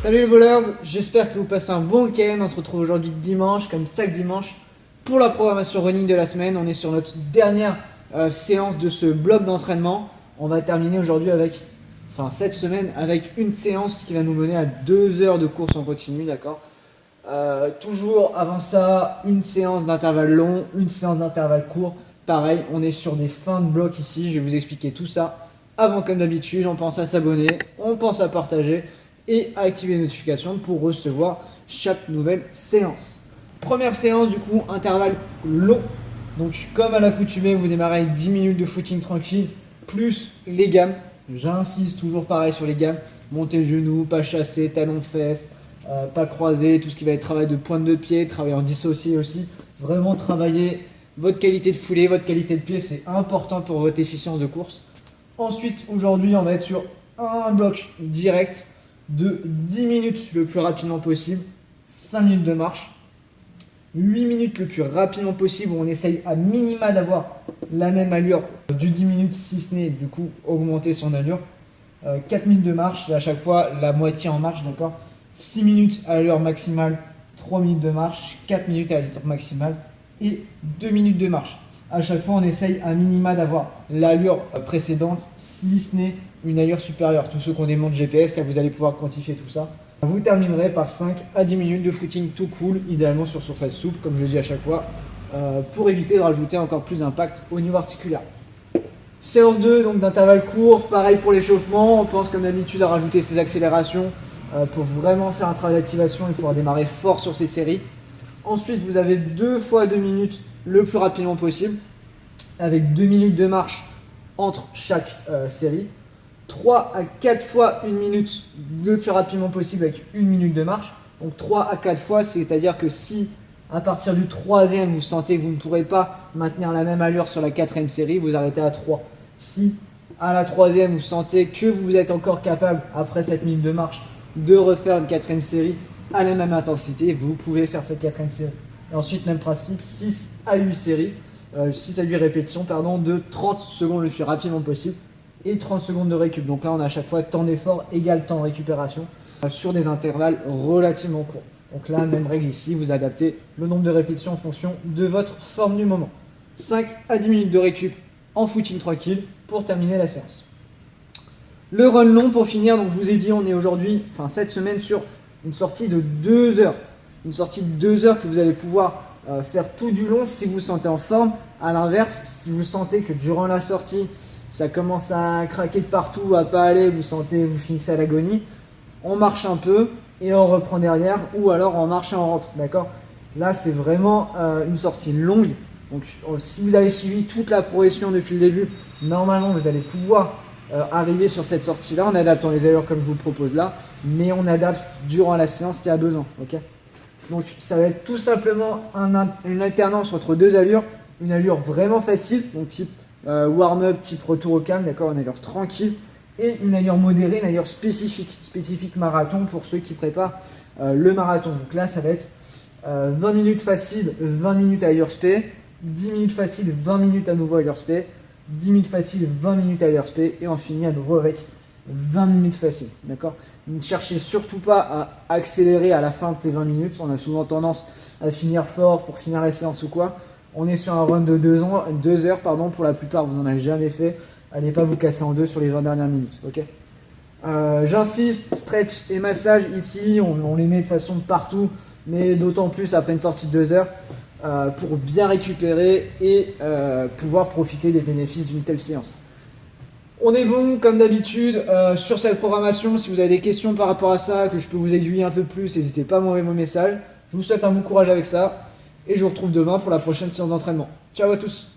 Salut les bowlers, j'espère que vous passez un bon week-end. On se retrouve aujourd'hui dimanche, comme chaque dimanche, pour la programmation running de la semaine. On est sur notre dernière séance de ce bloc d'entraînement. On va terminer aujourd'hui cette semaine avec une séance qui va nous mener à 2 heures de course en continu, d'accord. Toujours avant ça, une séance d'intervalle long, une séance d'intervalle court. Pareil, on est sur des fins de bloc ici. Je vais vous expliquer tout ça. Avant, comme d'habitude, on pense à s'abonner, on pense à partager et à activer les notifications pour recevoir chaque nouvelle séance. Première séance du coup, intervalle long. Donc comme à l'accoutumée, vous démarrez avec 10 minutes de footing tranquille, plus les gammes. J'insiste toujours pareil sur les gammes. Montez le genou, pas chassé, talons fesses, pas croisé, tout ce qui va être travail de pointe de pied, travail en dissocié aussi. Vraiment travailler votre qualité de foulée, votre qualité de pied, c'est important pour votre efficience de course. Ensuite, aujourd'hui, on va être sur un bloc direct de 10 minutes le plus rapidement possible, 5 minutes de marche, 8 minutes le plus rapidement possible où on essaye à minima d'avoir la même allure du 10 minutes si ce n'est du coup augmenter son allure, 4 minutes de marche, à chaque fois la moitié en marche, d'accord, 6 minutes à l'allure maximale, 3 minutes de marche, 4 minutes à l'allure maximale et 2 minutes de marche. À chaque fois, on essaye à minima d'avoir l'allure précédente, si ce n'est une allure supérieure. Tous ceux qui ont des montres GPS, là, vous allez pouvoir quantifier tout ça. Vous terminerez par 5 à 10 minutes de footing tout cool, idéalement sur surface souple, comme je le dis à chaque fois, pour éviter de rajouter encore plus d'impact au niveau articulaire. Séance 2, donc d'intervalle court, pareil pour l'échauffement. On pense comme d'habitude à rajouter ces accélérations pour vraiment faire un travail d'activation et pouvoir démarrer fort sur ces séries. Ensuite, vous avez 2 fois 2 minutes le plus rapidement possible, avec 2 minutes de marche entre chaque série. 3 à 4 fois 1 minute le plus rapidement possible avec 1 minute de marche. Donc 3 à 4 fois, c'est-à-dire que si à partir du 3e, vous sentez que vous ne pourrez pas maintenir la même allure sur la 4e série, vous arrêtez à 3. Si à la 3e, vous sentez que vous êtes encore capable, après cette minute de marche, de refaire une 4e série à la même intensité, vous pouvez faire cette 4e série. Et ensuite, même principe, 6 à 8 séries, 6 à 8 répétitions, de 30 secondes le plus rapidement possible et 30 secondes de récup. Donc là, on a à chaque fois temps d'effort égale temps de récupération sur des intervalles relativement courts. Donc là, même règle ici, vous adaptez le nombre de répétitions en fonction de votre forme du moment. 5 à 10 minutes de récup en footing tranquille pour terminer la séance. Le run long pour finir, donc je vous ai dit, on est aujourd'hui, cette semaine sur une sortie de 2 heures. Une sortie de 2 heures que vous allez pouvoir faire tout du long si vous vous sentez en forme. A l'inverse, si vous sentez que durant la sortie, ça commence à craquer de partout, à pas aller, vous finissez à l'agonie, on marche un peu et on reprend derrière, ou alors on marche et on rentre, d'accord. Là, c'est vraiment une sortie longue. Donc, si vous avez suivi toute la progression depuis le début, normalement, vous allez pouvoir arriver sur cette sortie-là en adaptant les allures comme je vous le propose là, mais on adapte durant la séance s'il y a besoin, ok. Donc, ça va être tout simplement une alternance entre 2 allures, une allure vraiment facile, donc type warm-up, type retour au calme, d'accord, une allure tranquille, et une allure modérée, une allure spécifique marathon pour ceux qui préparent le marathon. Donc là, ça va être 20 minutes facile, 20 minutes à allure spé, 10 minutes facile, 20 minutes à nouveau à allure spé, 10 minutes facile, 20 minutes à allure spé, et on finit à nouveau avec 20 minutes facile, d'accord. Ne cherchez surtout pas à accélérer à la fin de ces 20 minutes. On a souvent tendance à finir fort pour finir la séance ou quoi. On est sur un run de 2 heures, pour la plupart, vous n'en avez jamais fait. Allez pas vous casser en deux sur les 20 dernières minutes, ok. J'insiste, stretch et massage ici, on les met de façon partout, mais d'autant plus après une sortie de 2 heures pour bien récupérer et pouvoir profiter des bénéfices d'une telle séance. On est bon comme d'habitude sur cette programmation. Si vous avez des questions par rapport à ça, que je peux vous aiguiller un peu plus, n'hésitez pas à m'envoyer vos messages. Je vous souhaite un bon courage avec ça et je vous retrouve demain pour la prochaine séance d'entraînement. Ciao à tous.